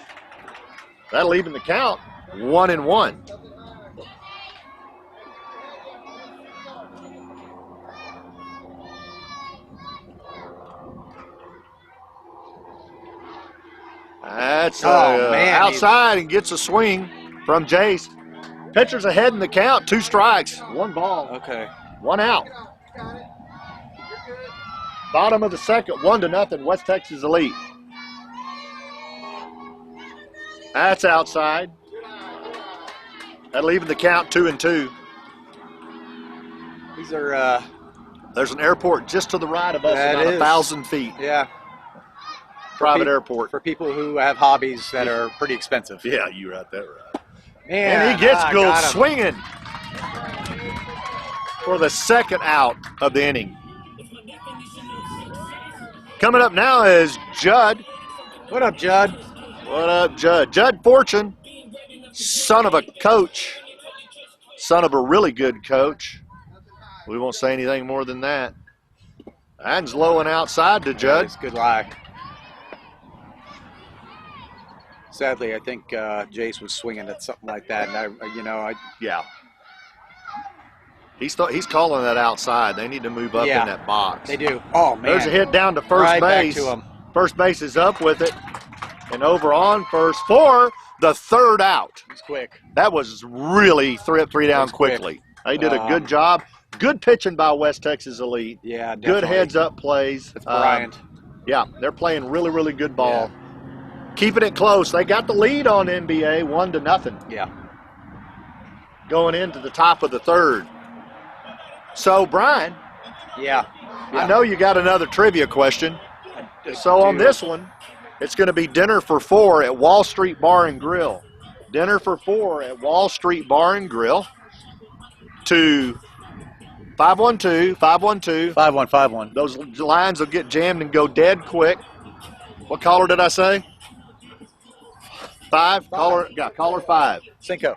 That'll even the count 1-1. That's Man, outside and gets a swing from Jace. Pitcher's ahead in the count. 2 strikes, 1 ball, Okay. 1 out. Bottom of the second, 1-0. West Texas Elite. That's outside. That'll even the count 2-2. These are, There's an airport just to the right of us, That about is. 1,000 feet. yeah, Private airport. for people who have hobbies that are pretty expensive. Yeah, you got that right. Man, And he gets Gould got him. swinging for the second out of the inning. Coming up now is Judd. What up, Judd? What up, Judd? Judd Fortune, son of a coach, son of a really good coach. We won't say anything more than that. That's low and outside to Judd. Nice, good lie. Sadly, I think Jace was swinging at something like that, and Yeah. He's calling that outside. They need to move up Yeah. in that box. they do. Oh man, There's a hit down to first right base. back to him. First base is up with it. And over on first for the third out. He's quick. That was really three down was quick. quickly. They did a good job. Good pitching by West Texas Elite. Yeah, definitely. Good heads up plays. That's Bryant. Yeah, they're playing really, really good ball. Keeping it close. They got the lead on NBA 1-0 Yeah. going into the top of the third. So, Brian, Yeah. I know you got another trivia question. So on this one, it's going to be dinner for 4 at Wall Street Bar and Grill. Dinner for 4 at Wall Street Bar and Grill to 512. 5151. Those lines will get jammed and go dead quick. What caller did I say? 5? Caller 5. Cinco.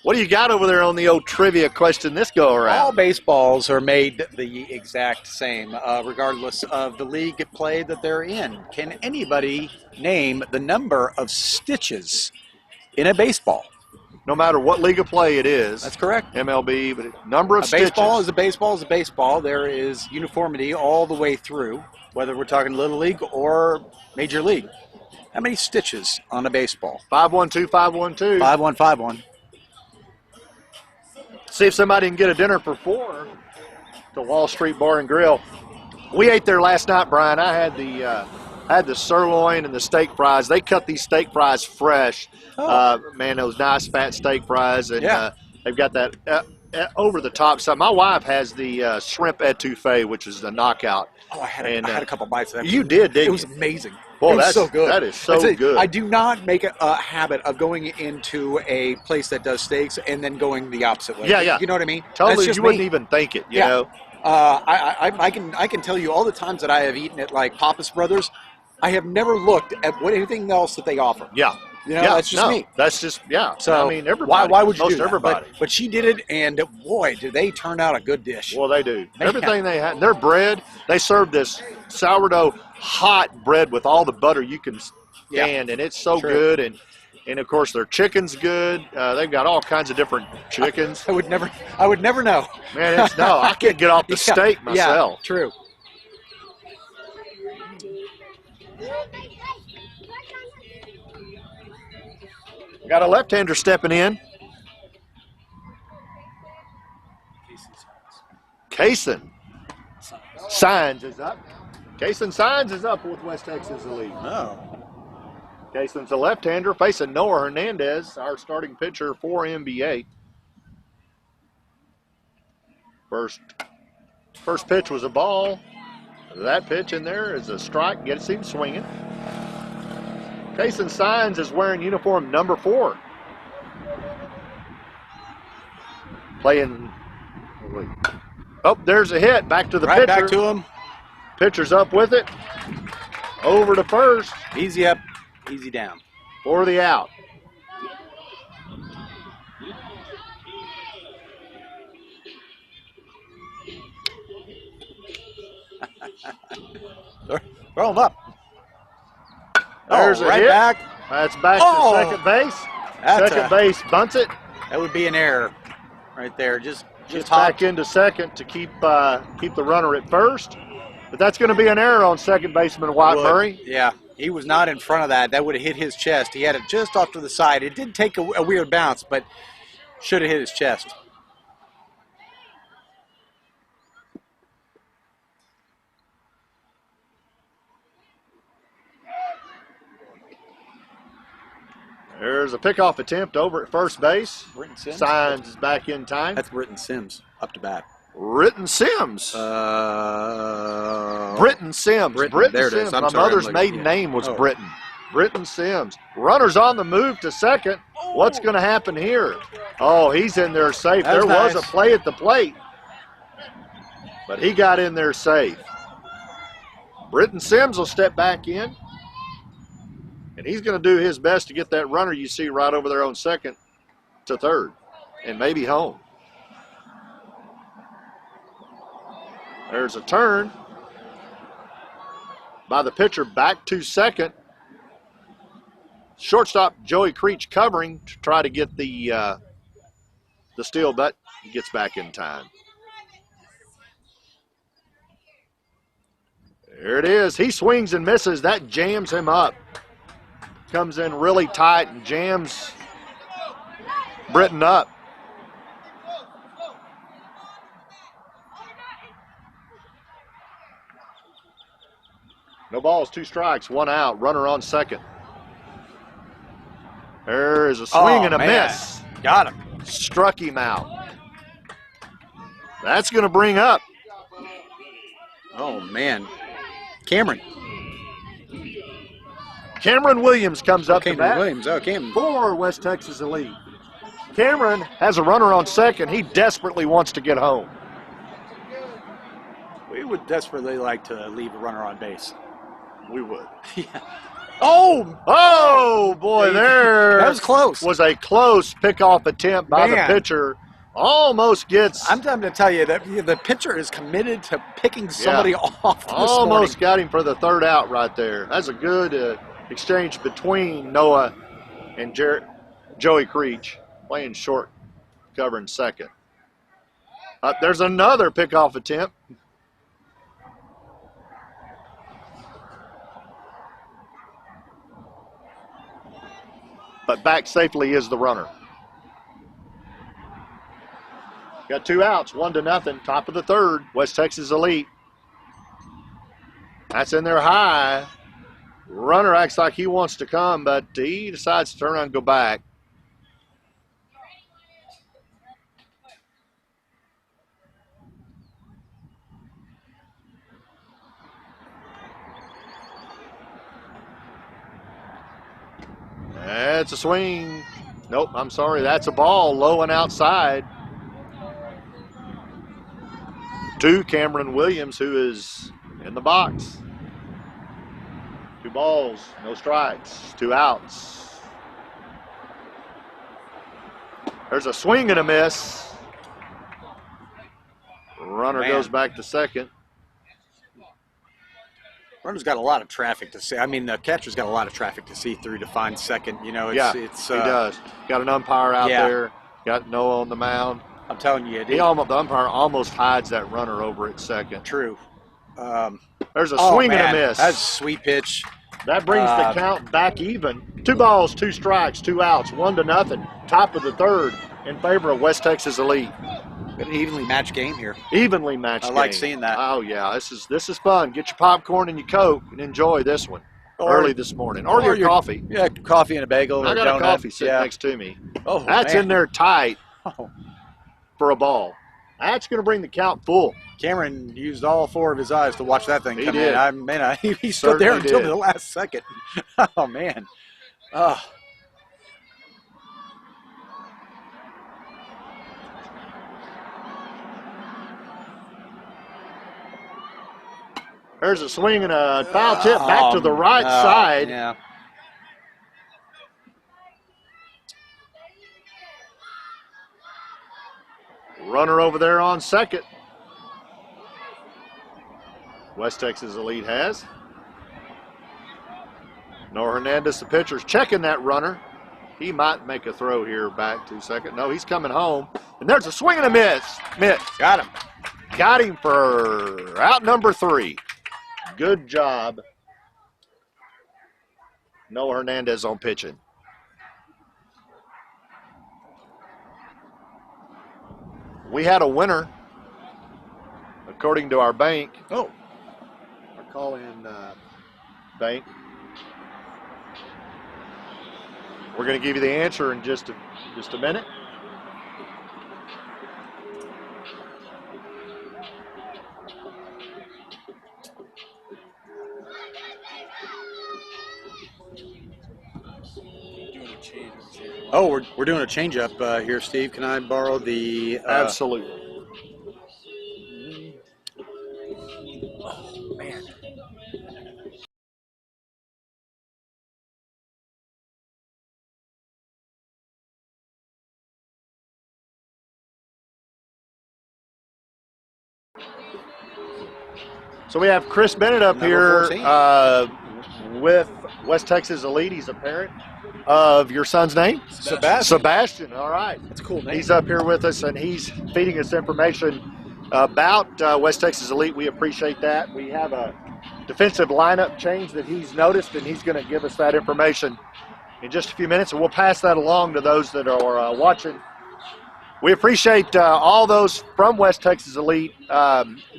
What do you got over there on the old trivia question this go All around? baseballs are made the exact same, regardless of the league play that they're in. Can anybody name the number of stitches in a baseball? No matter what league of play it is. That's correct. MLB, but number of A stitches. baseball is a baseball is a baseball. There is uniformity all the way through, whether we're talking Little League or Major League. How many stitches on a baseball? 512. 5151. See if somebody can get a dinner for 4 to Wall Street Bar and Grill. We ate there last night, Brian. I had the sirloin and the steak fries. They cut these steak fries fresh. Oh. Man, those nice fat steak fries, and Yeah. they've got that. over the top side. My wife has the shrimp etouffee, which is the knockout. Oh, I had And, a couple bites of that. You did, didn't It was you? amazing. Boy, it was that's so good. That is so That's it. good. I do not make a habit of going into a place that does steaks and then going the opposite way. Yeah, yeah. You know what I mean? Totally, That's just you wouldn't me. even think it. You Yeah. know. I can tell you all the times that I have eaten at like Pappas Brothers, I have never looked at anything else that they offer. Yeah. You know, yeah, that's just me. That's just So I mean, everybody. why would you most do that? everybody? But she did it, and boy, did they turn out a good dish. Well, they do. Man. Everything they had. Their bread, they serve this sourdough hot bread with all the butter you can stand, and it's so True. good. And of course, their chicken's good. They've got all kinds of different chickens. I would never know. Man, I can't get off the steak myself. Yeah, true. Got a left-hander stepping in. Kaysen Signs is up. Kaysen Signs is up with West Texas Elite. Oh. Kaysen's a left-hander facing Noah Hernandez, our starting pitcher for NBA. First pitch was a ball. That pitch in there is a strike. Gets him swinging. Kaysen Signs is wearing uniform number 4. Playing. Oh, there's a hit. Back to the Right pitcher. back to him. Pitcher's up with it. Over to first Easy up, easy down. for the out. Throw him up. There's a right hit. back. That's back Oh, to second base. that's Second a- base bunts it. That would be an error, right there. Just Gets hop. back into second to keep the runner at first. But that's going to be an error on second baseman White Would. Murray. Yeah, he was not in front of that. That would have hit his chest. He had it just off to the side. It did take a weird bounce, but should have hit his chest. There's a pickoff attempt over at first base. Britton Sims? Signs is back in time. That's Britton Sims up to bat. Britton Sims. Britton Sims. Britton, there it is. Sims. I'm My sorry, I'm mother's looking- maiden yeah. name was Oh. Britton. Britton Sims. Runner's on the move to second. What's going to happen here? Oh, he's in there safe. That's There was a nice. play at the plate, but he got in there safe. Britton Sims will step back in, and he's going to do his best to get that runner you see right over there on second to third, and maybe home. There's a turn by the pitcher back to second. Shortstop Joey Creech covering to try to get the steal, but he gets back in time. There it is. He swings and misses. That jams him up. Comes in really tight and jams Britton up. No balls, 2 strikes, 1 out. Runner on second. There is a swing and a man. miss. Got him. Struck him out. That's going to bring up Oh, man. Cameron. Cameron Williams comes up to Cameron bat Williams. Oh, Cameron. for West Texas Elite. Cameron has a runner on second. He desperately wants to get home. We would desperately like to leave a runner on base. We would. Oh, Oh, boy, there that was close. was a close pickoff attempt by Man. the pitcher. Almost gets, I'm trying to tell you that the pitcher is committed to picking somebody off this almost morning. got him for the third out right there. That's a good exchange between Noah and Joey Creech, playing short, covering second. There's another pickoff attempt. But back safely is the runner. Got 2 outs, 1-0, top of the third. West Texas Elite. That's in there high. Runner acts like he wants to come, but he decides to turn around and go back. Gets a swing. Nope, I'm sorry. That's a ball low and outside to Cameron Williams, who is in the box. 2 balls, no strikes, 2 outs. There's a swing and a miss. Runner Man. goes back to second. Runner's got a lot of traffic to see. I mean, the catcher's got a lot of traffic to see through to find second. You know, it's he does. Got an umpire out yeah. there. Got Noah on the mound. I'm telling you, The umpire almost hides that runner over at second. true. There's a swing and a miss. That's a sweet pitch. That brings the count back even. 2 balls, 2 strikes, 2 outs, 1-0. Top of the third in favor of West Texas Elite. An evenly matched game here. Evenly matched I like game. seeing that. Oh yeah, this is fun. Get your popcorn and your Coke and enjoy this one early this morning, or your coffee. Yeah, coffee and a bagel. I or got donut. a coffee sitting Yeah. next to me. Oh, That's man. in there tight Oh. for a ball. That's going to bring the count full. Cameron used all 4 of his eyes to watch that thing He come did. in. He stood there Certainly until did. the last second. Oh, man. Oh. There's a swing and a foul tip back to the right side. Yeah. Runner over there on second. West Texas Elite has. Noah Hernandez, the pitcher's checking that runner. He might make a throw here back to second. No, he's coming home. And there's a swing and a miss. Got him. Got him for out number 3. Good job, Noah Hernandez on pitching. We had a winner, according to our bank. Oh. Our call-in bank. We're going to give you the answer in just a minute. Oh, we're doing a change-up here, Steve. Can I borrow the... Absolutely. Oh, man. So we have Chris Bennett up Number here with West Texas Elite. He's a parent of your son's name? Sebastian, all right. That's a cool name. He's up here with us, and he's feeding us information about West Texas Elite. We appreciate that. We have a defensive lineup change that he's noticed, and he's going to give us that information in just a few minutes, and we'll pass that along to those that are watching. We appreciate all those from West Texas Elite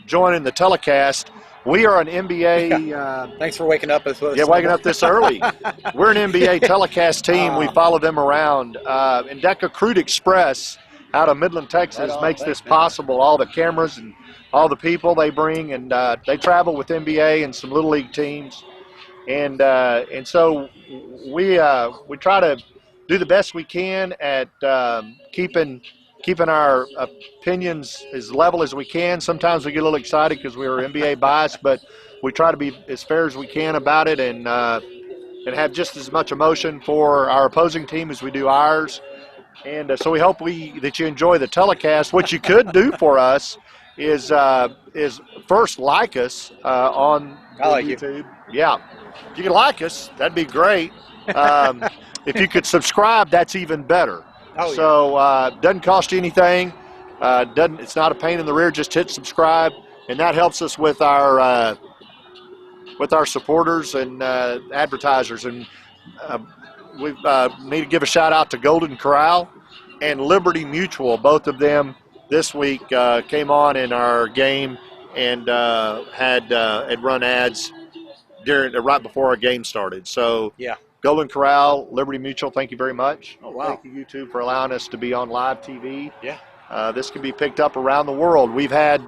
joining the telecast. We are an NBA. Thanks for waking up. Waking up this early. We're an NBA telecast team. We follow them around. Endeca Crude Express out of Midland, Texas makes this possible. All the cameras and all the people they bring, and they travel with NBA and some Little League teams. And so we try to do the best we can at keeping our opinions as level as we can. Sometimes we get a little excited because we are NBA biased, but we try to be as fair as we can about it and have just as much emotion for our opposing team as we do ours. And so we hope that you enjoy the telecast. What you could do for us is first like us on YouTube. Yeah, if you can like us, that'd be great. If you could subscribe, that's even better. So doesn't cost you anything. It's not a pain in the rear. Just hit subscribe, and that helps us with our supporters and advertisers. And we need to give a shout out to Golden Corral and Liberty Mutual. Both of them this week came on in our game and had run ads right before our game started. So yeah. Golden Corral, Liberty Mutual, thank you very much. Oh, wow. Thank you, YouTube, for allowing us to be on live TV. Yeah. This can be picked up around the world. We've had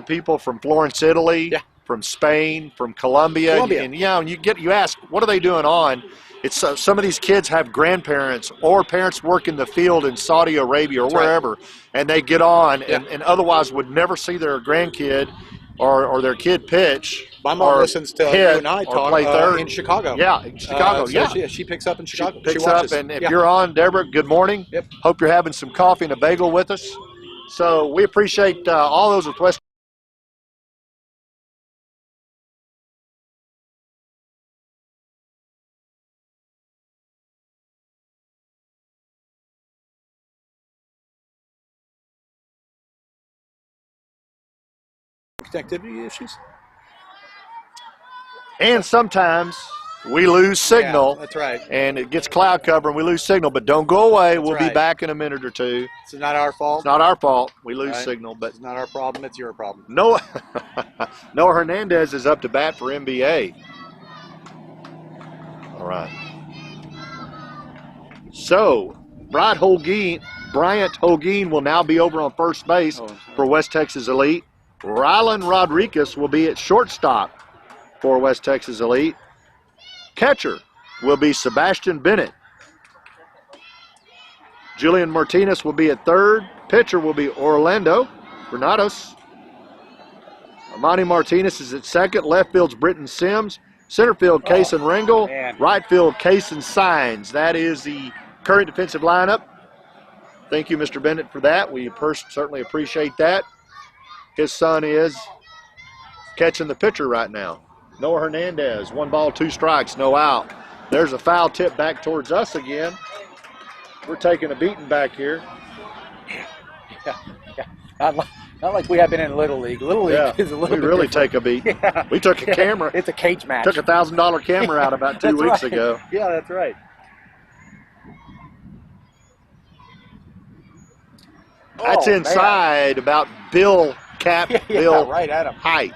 people from Florence, Italy, from Spain, from Colombia. And you know, you ask, what are they doing on? It's some of these kids have grandparents or parents work in the field in Saudi Arabia or wherever, and they get on and otherwise would never see their grandkid or their kid pitch. My mom listens to hit you and I or talk play third. in Chicago. Yeah, in Chicago. So she picks up in Chicago. She picks watches. up, and if you're on, Deborah, good morning. Yep. Hope you're having some coffee and a bagel with us. So we appreciate all those with West. Connectivity issues. And sometimes we lose signal. Yeah, that's right. And it gets cloud cover and we lose signal, but don't go away. That's we'll be right. back in a minute or two. It's not our fault. It's not our fault. We lose Right. signal, but It's not our problem. It's your problem. Noah Hernandez is up to bat for NBA. All right. So Bryant Holguin will now be over on first base for West Texas Elite. Rylan Rodriguez will be at shortstop for West Texas Elite. Catcher will be Sebastian Bennett. Julian Martinez will be at third. Pitcher will be Orlando Granados. Amani Martinez is at second. Left field's Britton Sims. Center field, Kaysen Ringel. Man. Right field, Kaysen Signs. That is the current defensive lineup. Thank you, Mr. Bennett, for that. We certainly appreciate that. His son is catching the pitcher right now. Noah Hernandez, 1 ball, 2 strikes, no out. There's a foul tip back towards us again. We're taking a beating back here. Not like we have been in Little League. Little League is a little we bit really different. take a beat. Yeah. We took a camera. It's a cage match. Took a $1,000 camera out about 2 That's weeks right. ago. Yeah, that's right. That's Oh, inside about Bill Cap, Yeah, Bill right at him. height.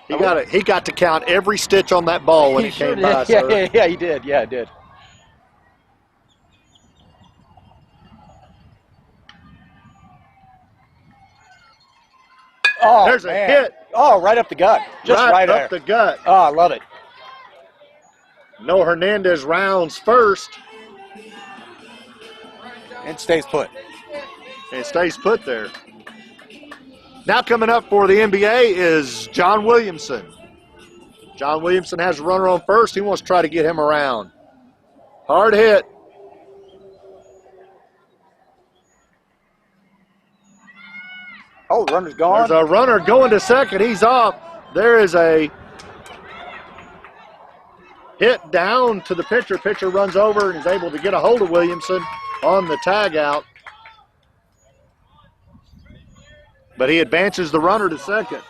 He got to count every stitch on that ball when He it came sure by, did. sir. Yeah, he did. Yeah, he did. Oh, There's a man. hit. Oh, right up the gut. Just right up there. the gut. Oh, I love it. Noah Hernandez rounds first It stays put. and stays put there. Now coming up for the NBA is John Williamson. John Williamson has a runner on first. He wants to try to get him around. Hard hit. Oh, the runner's gone. There's a runner going to second. He's off. There is a hit down to the pitcher. Pitcher runs over and is able to get a hold of Williamson on the tag out. But he advances the runner to second.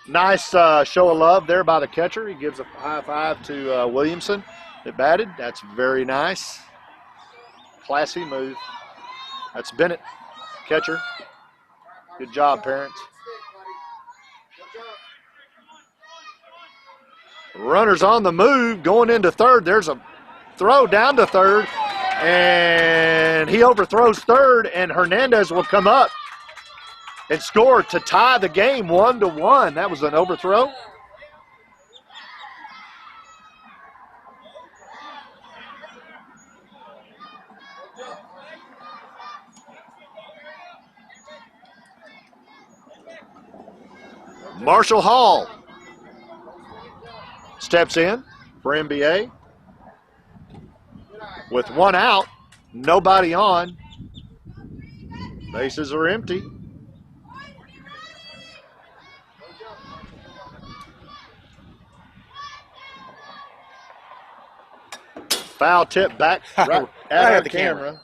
Nice show of love there by the catcher. He gives a high five to Williamson that batted. That's very nice. Classy move. That's Bennett, catcher. Good job, parents. Runners on the move, going into third. There's a throw down to third, and he overthrows third, and Hernandez will come up and score to tie the game 1-1. That was an overthrow. Marshall Hall steps in for NBA with 1 out, nobody on. Bases are empty. Foul tip back right at the camera.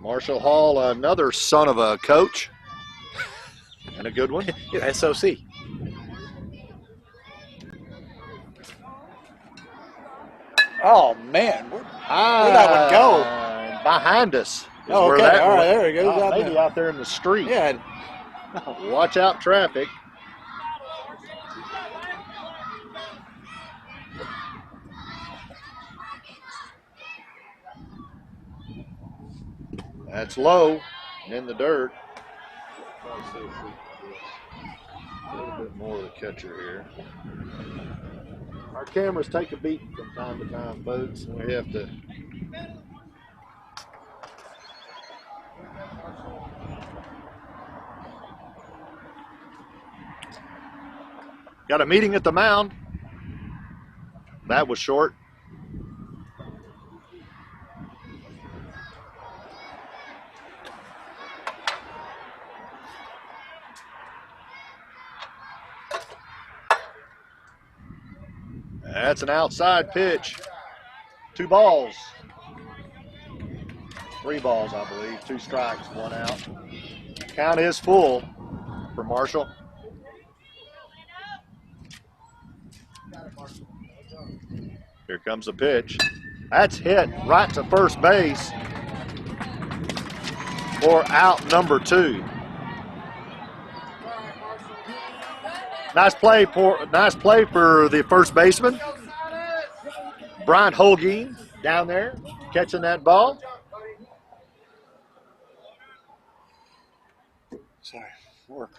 Marshall Hall, another son of a coach. And a good one. SOC. Oh, man. Where'd that one go? Behind us. Is Oh, where okay. that All right, went. there he goes. Out Maybe there. out there in the street. Yeah. Watch out, traffic. That's low and in the dirt. let's see if we can get a little bit more of the catcher here. Our cameras take a beating from time to time, folks, and we have to. Got a meeting at the mound. That was short. That's an outside pitch. 2 balls. 3 balls, I believe. 2 strikes, 1 out. Count is full for Marshall. Here comes the pitch. That's hit right to first base for out number 2. Nice play for the first baseman, Brian Holguin, down there catching that ball. Sorry, work.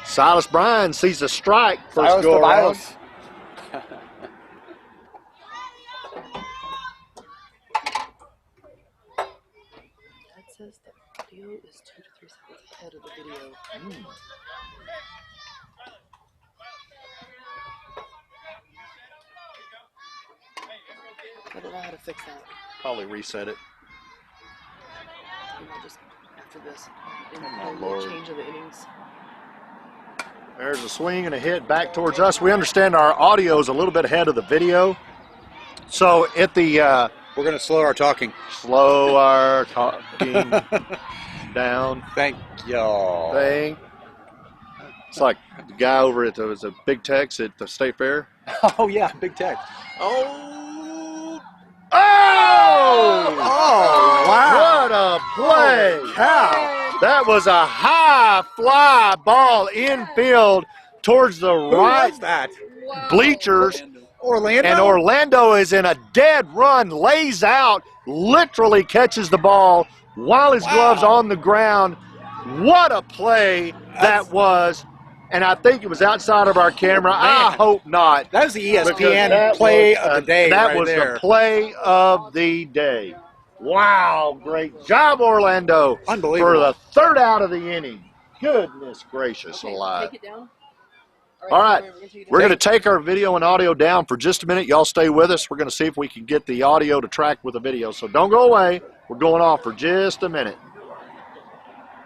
Silas Bryan sees a strike first Silas go around. Tobias. That says the video is 2 to 3 seconds ahead of the video. I don't know how to fix that. Probably reset it. You know, just after this, in my the Lord. change of the innings. There's a swing and a hit back towards us. We understand our audio is a little bit ahead of the video. So at the We're going to slow our talking. slow our talking down Thank y'all. thing. It's like the guy over at was a Big Tex at the State Fair. Oh, yeah, big tech. Oh! Oh, wow. What a play! Holy cow. That was a high fly ball infield towards the Who right was that? bleachers. Orlando? And Orlando is in a dead run, lays out, literally catches the ball while his glove's on the ground. What a play that was. And I think it was outside of our camera. I hope not. That was the Because ESPN that play was, of the day That right was there. the play of the day. Wow, great job, Orlando. Unbelievable. For the 3rd out of the inning. Goodness gracious Okay, alive. take it down. All right, we're gonna take it we're down. going to take our video and audio down for just a minute. Y'all stay with us. We're going to see if we can get the audio to track with the video. So don't go away. We're going off for just a minute.